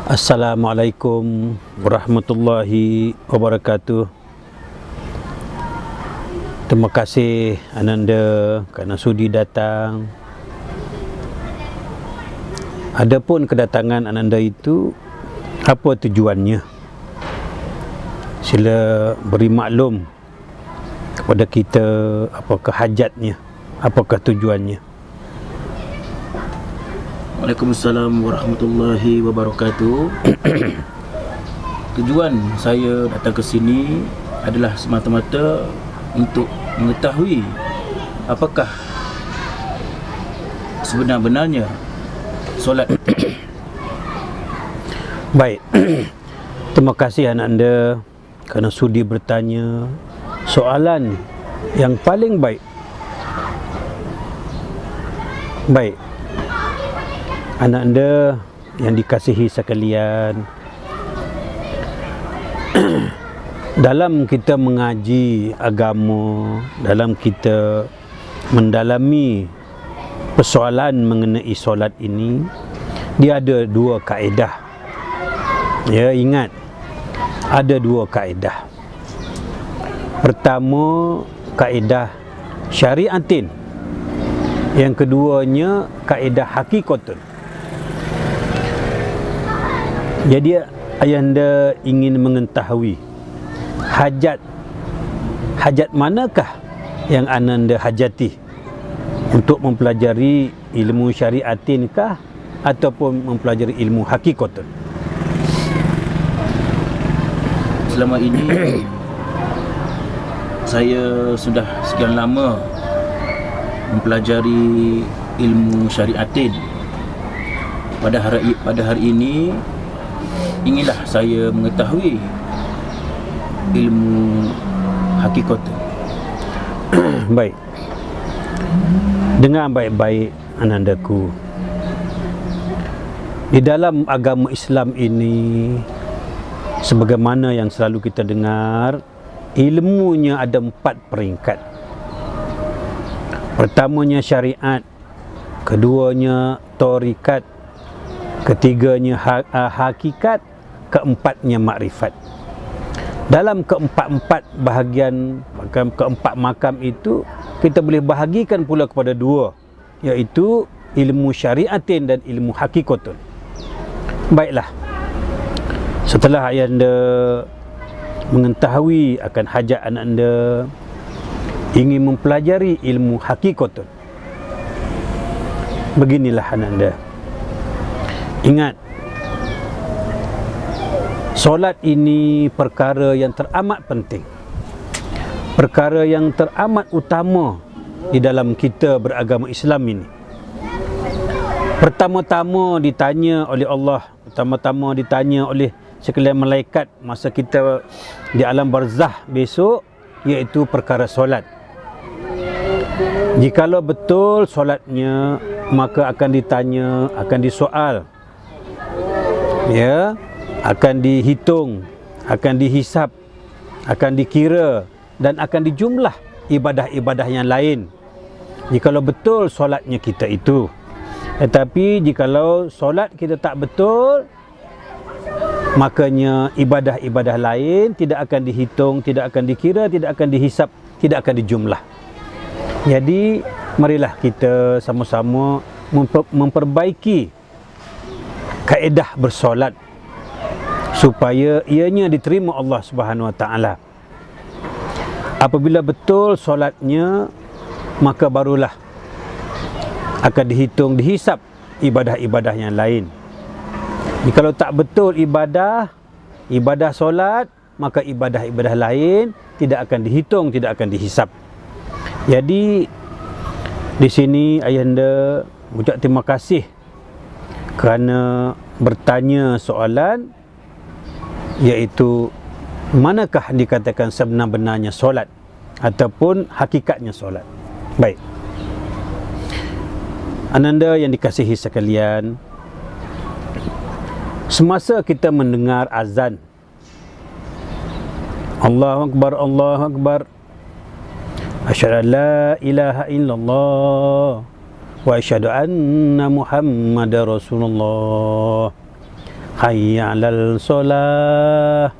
Assalamualaikum warahmatullahi wabarakatuh. Terima kasih Ananda kerana sudi datang. Adapun kedatangan Ananda itu, apa tujuannya? Sila beri maklum kepada kita apakah hajatnya, apakah tujuannya. Waalaikumsalam warahmatullahi wabarakatuh. Tujuan saya datang ke sini adalah semata-mata untuk mengetahui apakah sebenar-benarnya solat. Baik. Terima kasih Ananda kerana sudi bertanya soalan yang paling baik. Baik, anak anda yang dikasihi sekalian, dalam kita mengaji agama, dalam kita mendalami persoalan mengenai solat ini, dia ada dua kaedah. Ya, ingat, ada dua kaedah. Pertama, kaedah syariatin. Yang keduanya, kaedah hakikatun. Jadi ayahanda ingin mengetahui hajat manakah yang ananda hajati untuk mempelajari ilmu syariatin kah ataupun mempelajari ilmu hakikatun? Selama ini saya sudah sekian lama mempelajari ilmu syariatin. Pada hari ini inginlah saya mengetahui ilmu hakikat. Baik. Dengar baik-baik anandaku. Di dalam agama Islam ini, sebagaimana yang selalu kita dengar, ilmunya ada 4 peringkat. Pertamanya syariat, keduanya tarikat, ketiganya hakikat, keempatnya makrifat. Dalam keempat-empat bahagian, keempat makam itu, kita boleh bahagikan pula kepada 2, iaitu ilmu syariatin dan ilmu hakikatun. Baiklah, setelah anda mengetahui akan hajat anak anda ingin mempelajari ilmu hakikatun, beginilah anak anda. Ingat, solat ini perkara yang teramat penting, perkara yang teramat utama di dalam kita beragama Islam ini. Pertama-tama ditanya oleh Allah, pertama-tama ditanya oleh sekalian malaikat masa kita di alam barzah besok, iaitu perkara solat. Jikalau betul solatnya, maka akan ditanya, akan disoal, ya, akan dihitung, akan dihisap, akan dikira dan akan dijumlah ibadah-ibadah yang lain. Jikalau betul solatnya kita itu. Tetapi jikalau solat kita tak betul, makanya ibadah-ibadah lain tidak akan dihitung, tidak akan dikira, tidak akan dihisap, tidak akan dijumlah. Jadi marilah kita sama-sama memperbaiki kaedah bersolat supaya ianya diterima Allah Subhanahu Wa Taala. Apabila betul solatnya, maka barulah akan dihitung, dihisap ibadah-ibadah yang lain. Jikalau tak betul ibadah solat, maka ibadah-ibadah lain tidak akan dihitung, tidak akan dihisap. Jadi di sini ayahanda ucap terima kasih kerana bertanya soalan, iaitu manakah dikatakan sebenar-benarnya solat ataupun hakikatnya solat. Baik, ananda yang dikasihi sekalian, semasa kita mendengar azan, Allahu Akbar, Allahu Akbar, asyhadu an la ilaha illallah wa asyhadu anna Muhammadar Rasulullah, hayya 'alal solah.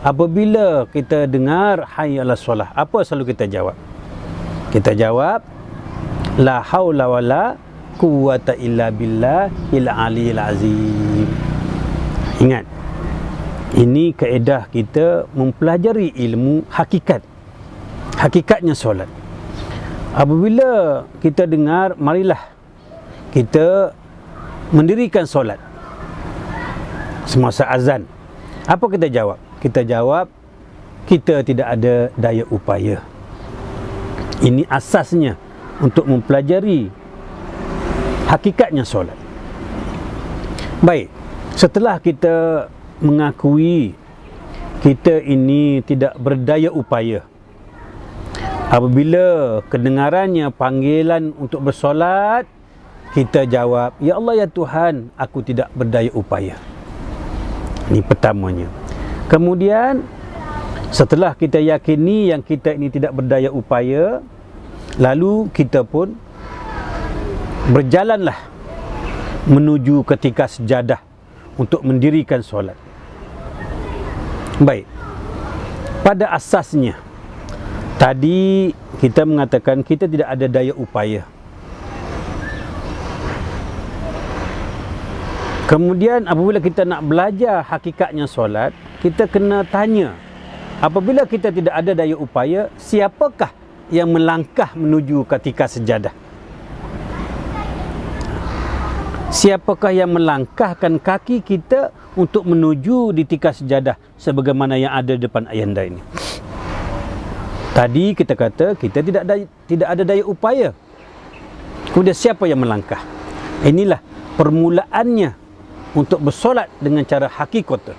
Apabila kita dengar hayya 'alal solah, apa selalu kita jawab? Kita jawab la haula wala quwwata illa billahil aliyil azim. Ingat, ini kaedah kita mempelajari ilmu hakikatnya solat. Apabila kita dengar, marilah kita mendirikan solat semasa azan. Apa kita jawab? Kita jawab, kita tidak ada daya upaya. Ini asasnya untuk mempelajari hakikatnya solat. Baik, setelah kita mengakui kita ini tidak berdaya upaya, apabila kedengarannya panggilan untuk bersolat, kita jawab, ya Allah ya Tuhan, aku tidak berdaya upaya. Ini pertamanya. Kemudian setelah kita yakini yang kita ini tidak berdaya upaya, lalu kita pun berjalanlah menuju ketika sejadah untuk mendirikan solat. Baik, pada asasnya tadi kita mengatakan kita tidak ada daya upaya. Kemudian apabila kita nak belajar hakikatnya solat, kita kena tanya, apabila kita tidak ada daya upaya, siapakah yang melangkah menuju ketika sejadah? Siapakah yang melangkahkan kaki kita untuk menuju di tika sejadah sebagaimana yang ada depan ayanda ini? Tadi kita kata kita tidak ada daya upaya. Kemudian siapa yang melangkah? Inilah permulaannya untuk bersolat dengan cara hakikatan.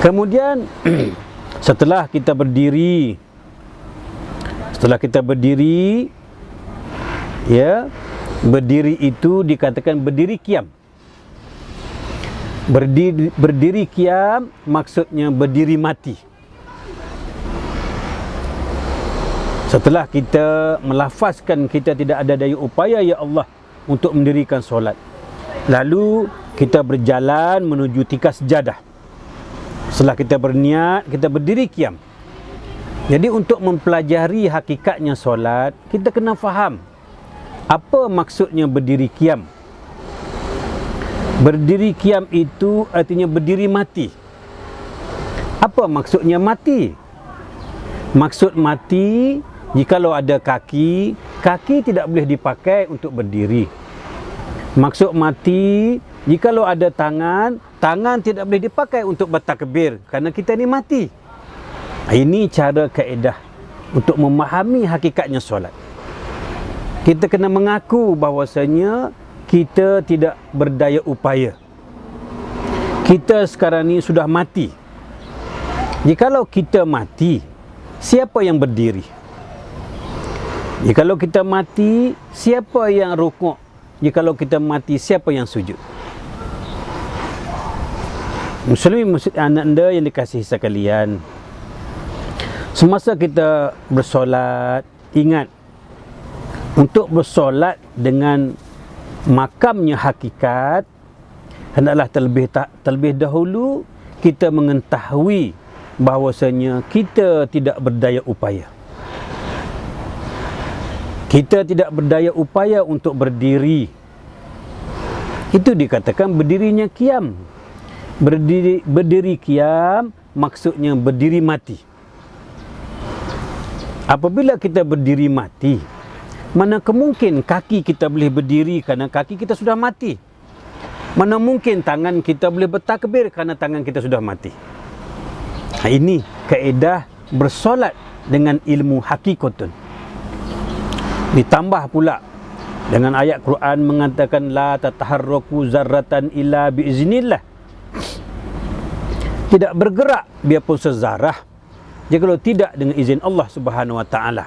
Kemudian setelah kita berdiri, ya, berdiri itu dikatakan berdiri qiyam. Berdiri qiyam maksudnya berdiri mati. Setelah kita melafazkan kita tidak ada daya upaya ya Allah untuk mendirikan solat, lalu kita berjalan menuju tika sejadah. Setelah kita berniat, kita berdiri qiyam. Jadi untuk mempelajari hakikatnya solat, kita kena faham apa maksudnya berdiri qiyam. Berdiri qiyam itu artinya berdiri mati. Apa maksudnya mati? Maksud mati, jikalau ada kaki, kaki tidak boleh dipakai untuk berdiri. Maksud mati, jikalau ada tangan, tangan tidak boleh dipakai untuk bertakbir kerana kita ni mati. Ini cara kaedah untuk memahami hakikatnya solat. Kita kena mengaku bahawasanya kita tidak berdaya upaya. Kita sekarang ni sudah mati. Jikalau kita mati, siapa yang berdiri? Jikalau kita mati, siapa yang rukuk? Jikalau kita mati, siapa yang sujud? Muslimin anak anda yang dikasihi sekalian, semasa kita bersolat, ingat, untuk bersolat dengan makamnya hakikat, hendaklah terlebih dahulu kita mengetahui bahawasanya kita tidak berdaya upaya. Kita tidak berdaya upaya untuk berdiri. Itu dikatakan berdirinya qiyam. Berdiri qiyam maksudnya berdiri mati. Apabila kita berdiri mati, mana kemungkin kaki kita boleh berdiri kerana kaki kita sudah mati? Mana mungkin tangan kita boleh bertakbir kerana tangan kita sudah mati? Ini kaedah bersolat dengan ilmu hakikatun. Ditambah pula dengan ayat Quran mengatakan la tataharraku zarratan illa biiznillah. Tidak bergerak biarpun sezarah jikalau tidak dengan izin Allah Subhanahu wa taala.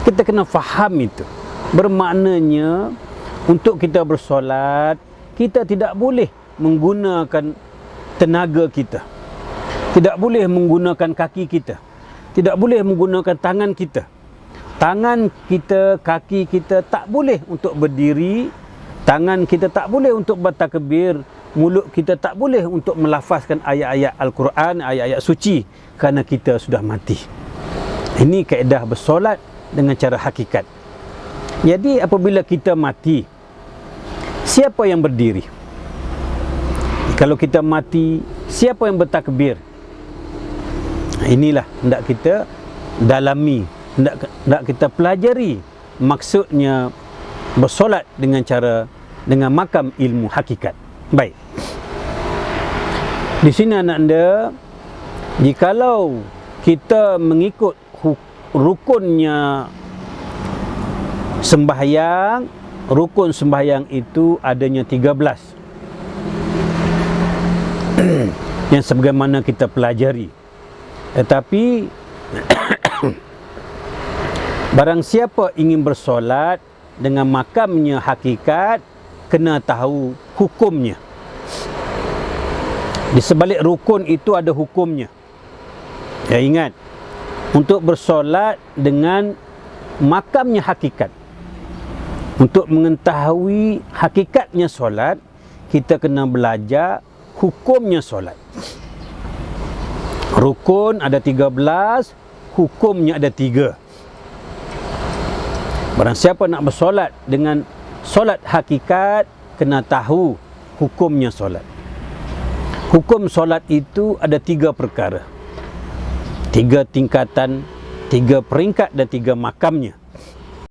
Kita kena faham itu. Bermaknanya untuk kita bersolat, kita tidak boleh menggunakan tenaga kita. Tidak boleh menggunakan kaki kita. Tidak boleh menggunakan tangan kita. Tangan kita, kaki kita tak boleh untuk berdiri. Tangan kita tak boleh untuk bertakbir, mulut kita tak boleh untuk melafazkan ayat-ayat Al-Quran, ayat-ayat suci, kerana kita sudah mati. Ini kaedah bersolat dengan cara hakikat. Jadi apabila kita mati, siapa yang berdiri? Kalau kita mati, siapa yang bertakbir? Inilah hendak kita dalami, hendak kita pelajari maksudnya bersolat dengan dengan makam ilmu hakikat. Baik. Di sini anak anda, jikalau kita mengikut rukunnya sembahyang, rukun sembahyang itu adanya 13. Yang sebagaimana kita pelajari. Tetapi barang siapa ingin bersolat dengan makamnya hakikat, kena tahu hukumnya. Di sebalik rukun itu ada hukumnya. Ya, ingat, untuk bersolat dengan makamnya hakikat, untuk mengetahui hakikatnya solat, kita kena belajar hukumnya solat. Rukun ada 13, hukumnya ada 3. Barang siapa nak bersolat dengan solat hakikat, kena tahu hukumnya solat. Hukum solat itu ada 3 perkara, 3 tingkatan, 3 peringkat dan 3 makamnya.